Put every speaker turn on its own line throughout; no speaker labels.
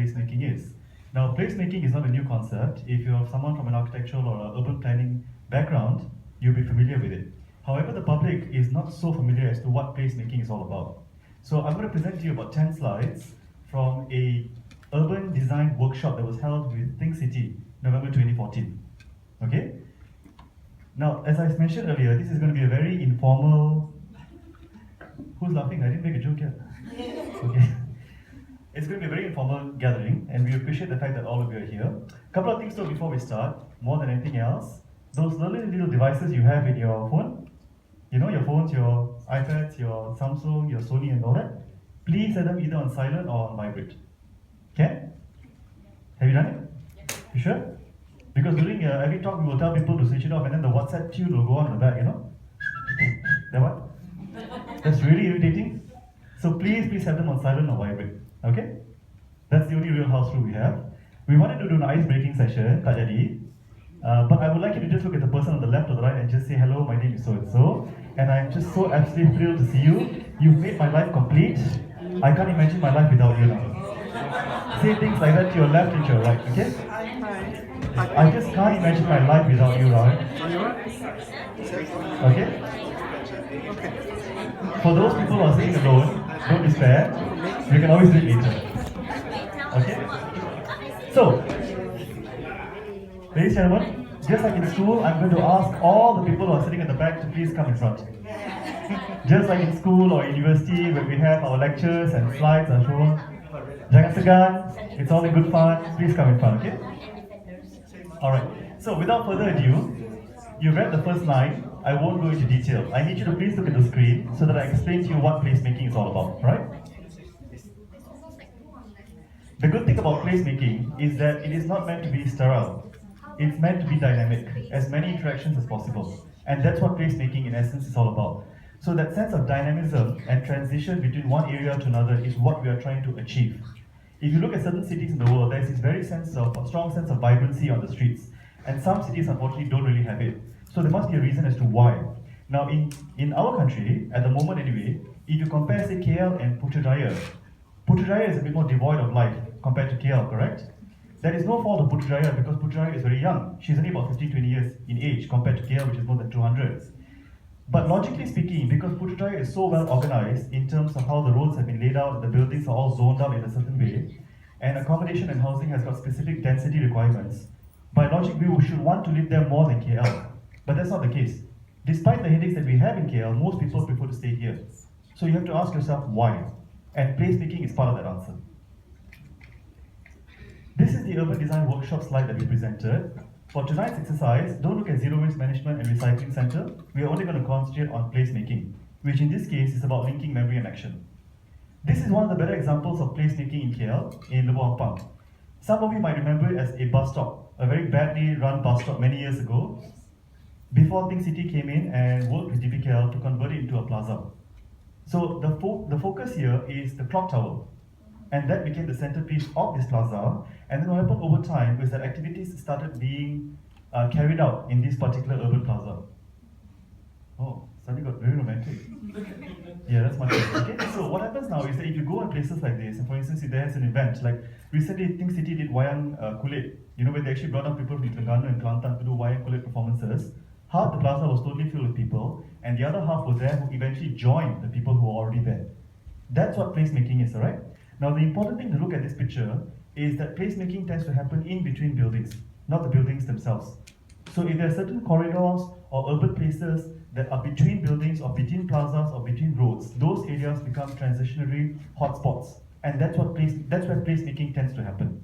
placemaking is. Now, placemaking is not a new concept. If you're someone from an architectural or an urban planning background, you'll be familiar with it. However, the public is not so familiar as to what placemaking is all about. So I'm going to present to you about 10 slides from a urban design workshop that was held with Think City, November 2014. Okay? Now, as I mentioned earlier, this is going to be a very informal... Who's laughing? I didn't make a joke yet. Okay. It's going to be a very informal gathering, and we appreciate the fact that all of you are here. A couple of things though before we start, more than anything else, those little devices you have in your phone, you know, your phones, your iPads, your Samsung, your Sony and all that, please set them either on silent or on vibrate. Okay? Have you done it? You sure? Because during every talk we will tell people to switch it off, and then the WhatsApp tune will go on in the back, you know? That what? That's really irritating. So please have them on silent or vibrate. Okay? That's the only real house rule we have. We wanted to do an ice-breaking session, tak jadi. But I would like you to just look at the person on the left or the right and just say, hello, my name is so-and-so. And I'm just so absolutely thrilled to see you. You've made my life complete. I can't imagine my life without you now. Say things like that to your left and to your right, okay? I just can't imagine my life without you, Ryan. Okay? For those people who are sitting alone, don't despair. You can always do it later. Okay? So, ladies and gentlemen, just like in school, I'm going to ask all the people who are sitting at the back to please come in front. Just like in school or university, when we have our lectures and slides are shown, jangan segan, it's all in good fun, please come in front, okay? Alright, so without further ado, you read the first line, I won't go into detail. I need you to please look at the screen so that I explain to you what placemaking is all about, right? The good thing about placemaking is that it is not meant to be sterile. It's meant to be dynamic, as many interactions as possible. And that's what placemaking in essence is all about. So that sense of dynamism and transition between one area to another is what we are trying to achieve. If you look at certain cities in the world, there's this very strong sense of vibrancy on the streets. And some cities unfortunately don't really have it. So there must be a reason as to why. Now in our country, at the moment anyway, if you compare say KL and Putrajaya is a bit more devoid of life compared to KL, correct? There is no fault of Putrajaya because Putrajaya is very young. She's only about 15-20 years in age compared to KL, which is more than 200. But logically speaking, because Putrajaya is so well organized in terms of how the roads have been laid out, the buildings are all zoned out in a certain way, and accommodation and housing has got specific density requirements, by logic we should want to live there more than KL. But that's not the case. Despite the headaches that we have in KL, most people prefer to stay here. So you have to ask yourself why. And placemaking is part of that answer. This is the urban design workshop slide that we presented. For tonight's exercise, don't look at zero waste management and recycling center. We are only going to concentrate on placemaking, which in this case is about linking memory and action. This is one of the better examples of placemaking in KL, in Lubuk Ampang. Some of you might remember it as a bus stop, a very badly run bus stop many years ago, before Think City came in and worked with DBKL to convert it into a plaza. So the focus here is the clock tower, and that became the centerpiece of this plaza. And then what happened over time was that activities started being carried out in this particular urban plaza. Oh, suddenly got very romantic. Yeah, that's much better. Okay, so what happens now is that if you go in places like this, and for instance, if there is an event, like recently Think City did Wayang Kulit, you know, where they actually brought up people from Terengganu and Kelantan to do Wayang Kulit performances. Half the plaza was totally filled with people, and the other half were there who eventually joined the people who were already there. That's what placemaking is, alright? Now the important thing to look at this picture is that placemaking tends to happen in between buildings, not the buildings themselves. So if there are certain corridors or urban places that are between buildings or between plazas or between roads, those areas become transitionary hotspots. And that's where placemaking tends to happen.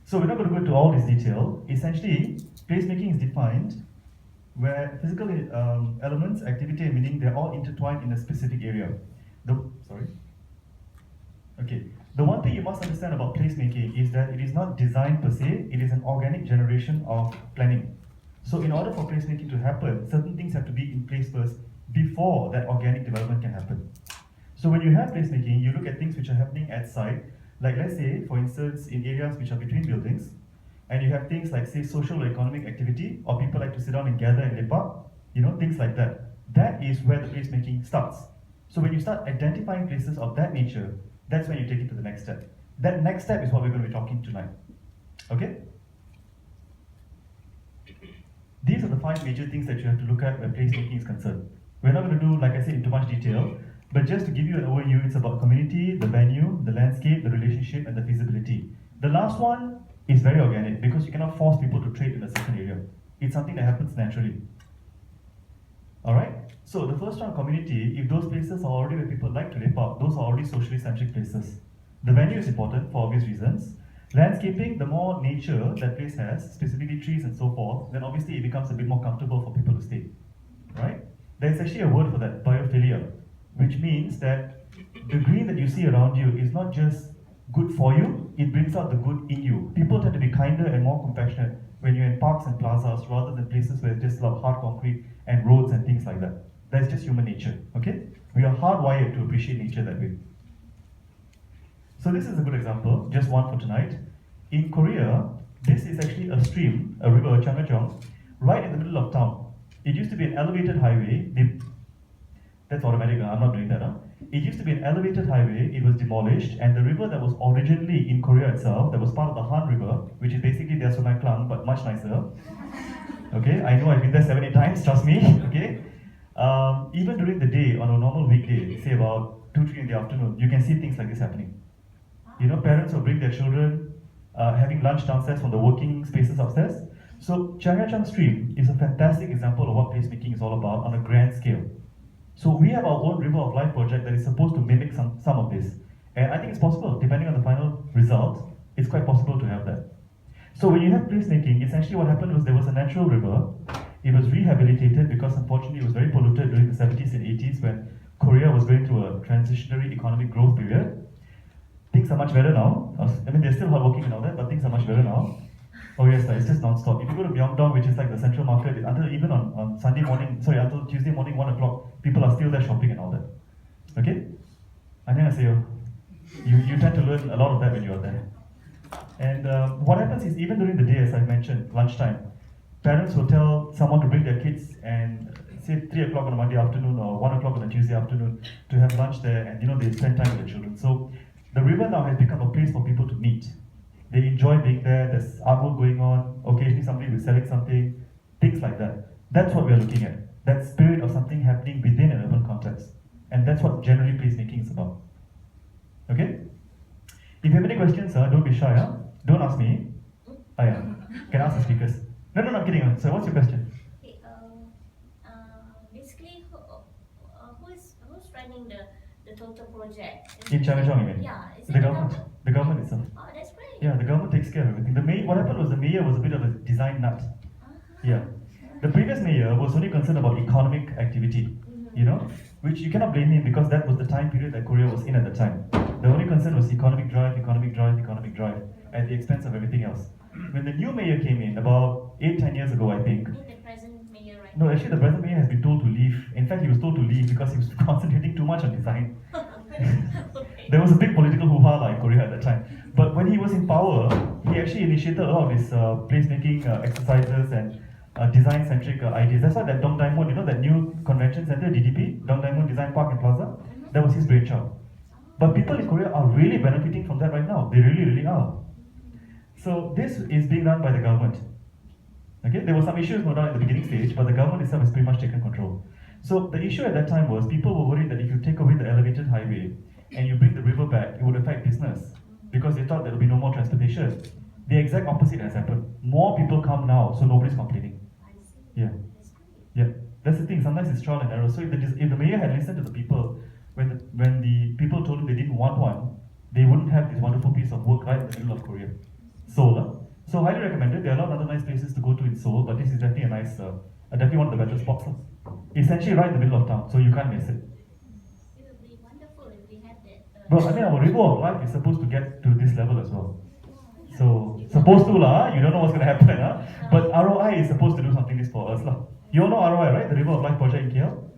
So we're not going to go into all this detail. Essentially, placemaking is defined where physical elements, activity and meaning, they're all intertwined in a specific area. The one thing you must understand about placemaking is that it is not design per se, it is an organic generation of planning. So in order for placemaking to happen, certain things have to be in place first before that organic development can happen. So when you have placemaking, you look at things which are happening at site, like let's say, for instance, in areas which are between buildings, and you have things like say social or economic activity, or people like to sit down and gather and lepak, you know, things like that. That is where the placemaking starts. So when you start identifying places of that nature, That's when you take it to the next step. That next step is what we're going to be talking tonight. Okay? These are the 5 major things that you have to look at when placemaking is concerned. We're not going to do, like I said, in too much detail, but just to give you an overview, it's about community, the venue, the landscape, the relationship, and the feasibility. The last one is very organic because you cannot force people to trade in a certain area. It's something that happens naturally. Alright? So the first one, community, if those places are already where people like to live out, those are already socially centric places. The venue is important for obvious reasons. Landscaping, the more nature that place has, specifically trees and so forth, then obviously it becomes a bit more comfortable for people to stay. Right? There's actually a word for that, biophilia, which means that the green that you see around you is not just good for you, it brings out the good in you. People tend to be kinder and more compassionate when you're in parks and plazas rather than places where it's just a lot of hard concrete and roads and things like that. That's just human nature, okay? We are hardwired to appreciate nature that way. So this is a good example, just one for tonight. In Korea, this is actually a stream, a river, Changachong, right in the middle of town. It used to be an elevated highway. That's automatic, I'm not doing that. It used to be an elevated highway, it was demolished, and the river that was originally in Korea itself, that was part of the Han River, which is basically their Sungai Klang, but much nicer. Okay, I know I've been there 7, 8 times, trust me, okay? Even during the day, on a normal weekday, say about 2, 3 in the afternoon, you can see things like this happening. You know, parents will bring their children, having lunch downstairs from the working spaces upstairs. So Changachong Stream is a fantastic example of what placemaking is all about on a grand scale. So we have our own River of Life project that is supposed to mimic some of this. And I think it's possible, depending on the final result, it's quite possible to have that. So when you have placemaking, essentially what happened was there was a natural river. It was rehabilitated because unfortunately it was very polluted during the 70s and 80s when Korea was going through a transitionary economic growth period. Things are much better now. I mean, they're still hardworking and all that, but things are much better now. Oh yes, it's just non-stop. If you go to Myeongdong, which is like the central market, until even on Sunday morning, until Tuesday morning, 1 o'clock, people are still there shopping and all that. Okay? 안녕하세요. You tend to learn a lot of that when you're there. And what happens is, even during the day, as I mentioned, lunchtime, parents will tell someone to bring their kids and say 3 o'clock on a Monday afternoon or 1 o'clock on a Tuesday afternoon to have lunch there, and they spend time with the children. So the river now has become a place for people to meet. They enjoy being there, there's artwork going on, occasionally somebody will selling something, things like that. That's what we're looking at. That spirit of something happening within an urban context. And that's what generally placemaking is about. Okay? If you have any questions, don't be shy. Don't ask me. Yeah. Can ask the speakers. No, I'm kidding. So what's your question?
Okay, basically, who's running the total project?
In Changachong, you mean?
Yeah. Is
The
it
government. The government itself.
Oh, that's great.
Yeah, the government takes care of everything. What happened was the mayor was a bit of a design nut. Yeah. The previous mayor was only concerned about economic activity, which you cannot blame him because that was the time period that Korea was in at the time. The only concern was economic drive, at the expense of everything else. When the new mayor came in, about 8-10 years ago, I think.
The present mayor, right?
No, actually the present mayor has been told to leave. In fact, he was told to leave because he was concentrating too much on design.
Okay.
There was a big political hoo-ha in Korea at that time. But when he was in power, he actually initiated a lot of his placemaking exercises and design-centric ideas. That's why that Dongdaemun, that new convention center, DDP, Dongdaemun Design Park and Plaza, that was his brainchild. But people in Korea are really benefiting from that right now. They really, really are. So this is being done by the government. Okay, there were some issues no doubt at the beginning stage, but the government itself has pretty much taken control. So the issue at that time was people were worried that if you take away the elevated highway and you bring the river back, it would affect business because they thought there would be no more transportation. The exact opposite has happened. More people come now, so nobody's complaining. Yeah, yeah. That's the thing. Sometimes it's trial and error. So if the mayor had listened to the people when the people told him they didn't want one, they wouldn't have this wonderful piece of work right in the middle of Korea. Seoul. So highly recommended. There are a lot of other nice places to go to in Seoul, but this is definitely a nice, definitely one of the better spots. Essentially right in the middle of town, so you can't miss it.
It would be wonderful if we had that.
But I mean, our River of Life is supposed to get to this level as well. So, supposed to you don't know what's going to happen, but ROI is supposed to do something this for us. You all know ROI, right? The River of Life project in KL?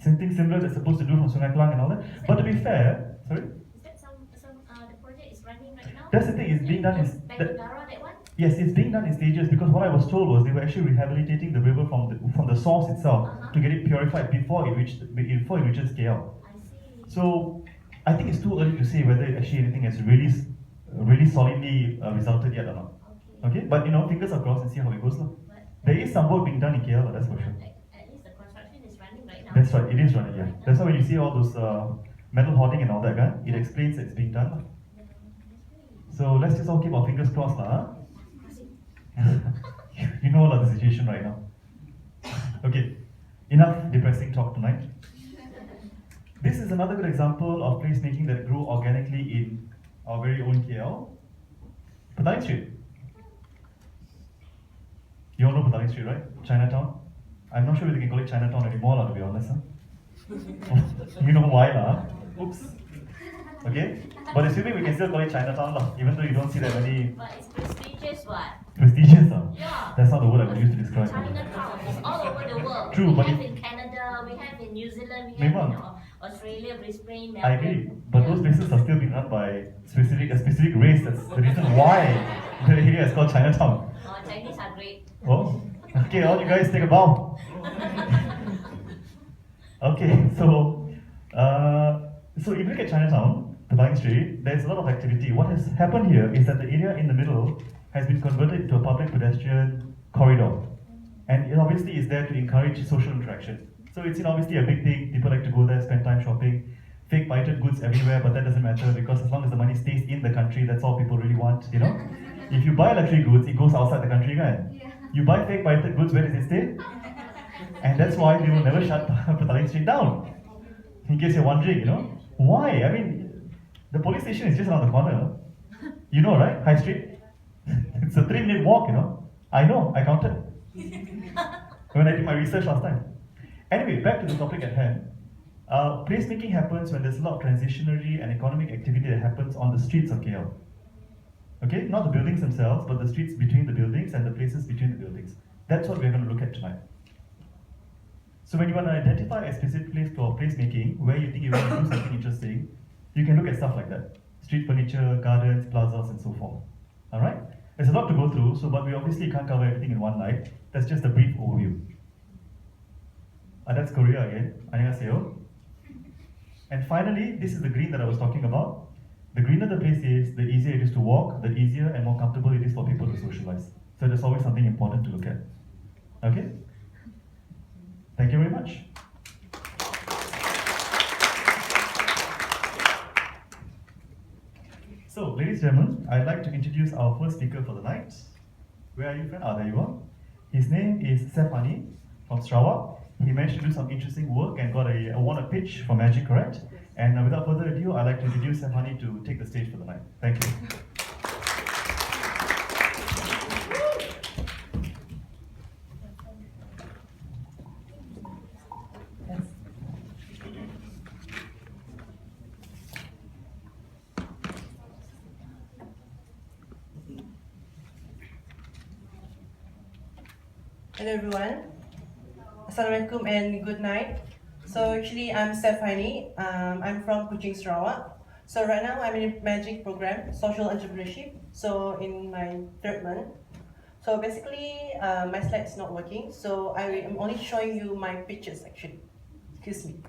Something similar that's supposed to do from Sungai Klang and all that. But to be fair, sorry?
Is that the project is running right now?
That's the thing, it's being done in...
that one?
Yes, it's being done in stages because what I was told was they were actually rehabilitating the river from the source itself to get it purified before it reaches KL.
I see.
So, I think it's too early to say whether actually anything has really solidly resulted yet or not.
Okay.
Okay, but fingers are crossed and see how it goes. Lah.
But
There is some work being done in KL, that's for sure.
at least the construction is running right now.
That's right, it is running, yeah. That's why when you see all those metal hoarding and all that, it explains that it's being done. Lah.
Yeah, that's
So let's just all keep our fingers crossed, lah.
great.
You know the situation right now. Okay, enough depressing talk tonight. This is another good example of placemaking that grew organically in our very own KL. Petaling Street. You all know Petaling Street, right? Chinatown. I'm not sure whether they can call it Chinatown anymore, to be honest. You know why, lah? Oops. Okay? But assuming we can still call it Chinatown, lah, even though you don't see that many
But it's prestigious, what?
prestigious.
Yeah.
That's not the word I would use to describe it.
Chinatown is all over the world.
True,
we
but
have
if-
in Canada, we have in New Zealand, we
Memang.
have in Australia, Brisbane, Melbourne.
I agree, but those places are still being run by a specific race. That's the reason why the area is called Chinatown.
Chinese are great.
Oh, okay, all you guys take a bow. Okay, so if you look at Chinatown, Petaling Street, there's a lot of activity. What has happened here is that the area in the middle has been converted into a public pedestrian corridor, and it obviously is there to encourage social interaction. So it's obviously a big thing. People like to go there, spend time shopping. Fake pirated goods everywhere, but that doesn't matter because as long as the money stays in the country, that's all people really want. If you buy luxury goods, it goes outside the country, right?
Yeah.
You buy fake pirated goods, where does it stay? And that's why we will never shut Petaling Street down. In case you're wondering, why? I mean, the police station is just around the corner. You know, right? High Street. It's a 3-minute walk. I know. I counted when I did my research last time. Anyway, back to the topic at hand. Placemaking happens when there's a lot of transitionary and economic activity that happens on the streets of KL. Okay, not the buildings themselves, but the streets between the buildings and the places between the buildings. That's what we're going to look at tonight. So when you want to identify a specific place for placemaking, where you think you're going to do something interesting, you can look at stuff like that. Street furniture, gardens, plazas, and so forth. Alright? There's a lot to go through, but we obviously can't cover everything in one night. That's just a brief overview. That's Korea again. Annyeonghaseyo. And finally, this is the green that I was talking about. The greener the place is, the easier it is to walk, the easier and more comfortable it is for people to socialize. So there's always something important to look at. Okay? Thank you very much. So, ladies and gentlemen, I'd like to introduce our first speaker for the night. Where are you, friend? There you are. His name is Sefani from Sarawak. He managed to do some interesting work and won a pitch for Magic Correct. And without further ado, I'd like to introduce Sefani to take the stage for the night. Thank you.
Hello everyone. Assalamualaikum and good night. So actually I'm Stephanie. I'm from Kuching, Sarawak. So right now I'm in a Magic program, social entrepreneurship. So in my 3rd month. So basically my slide's not working. So I am only showing you my pictures actually. Excuse me.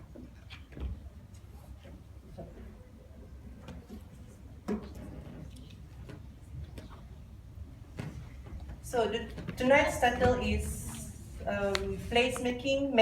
So tonight's title is placemaking.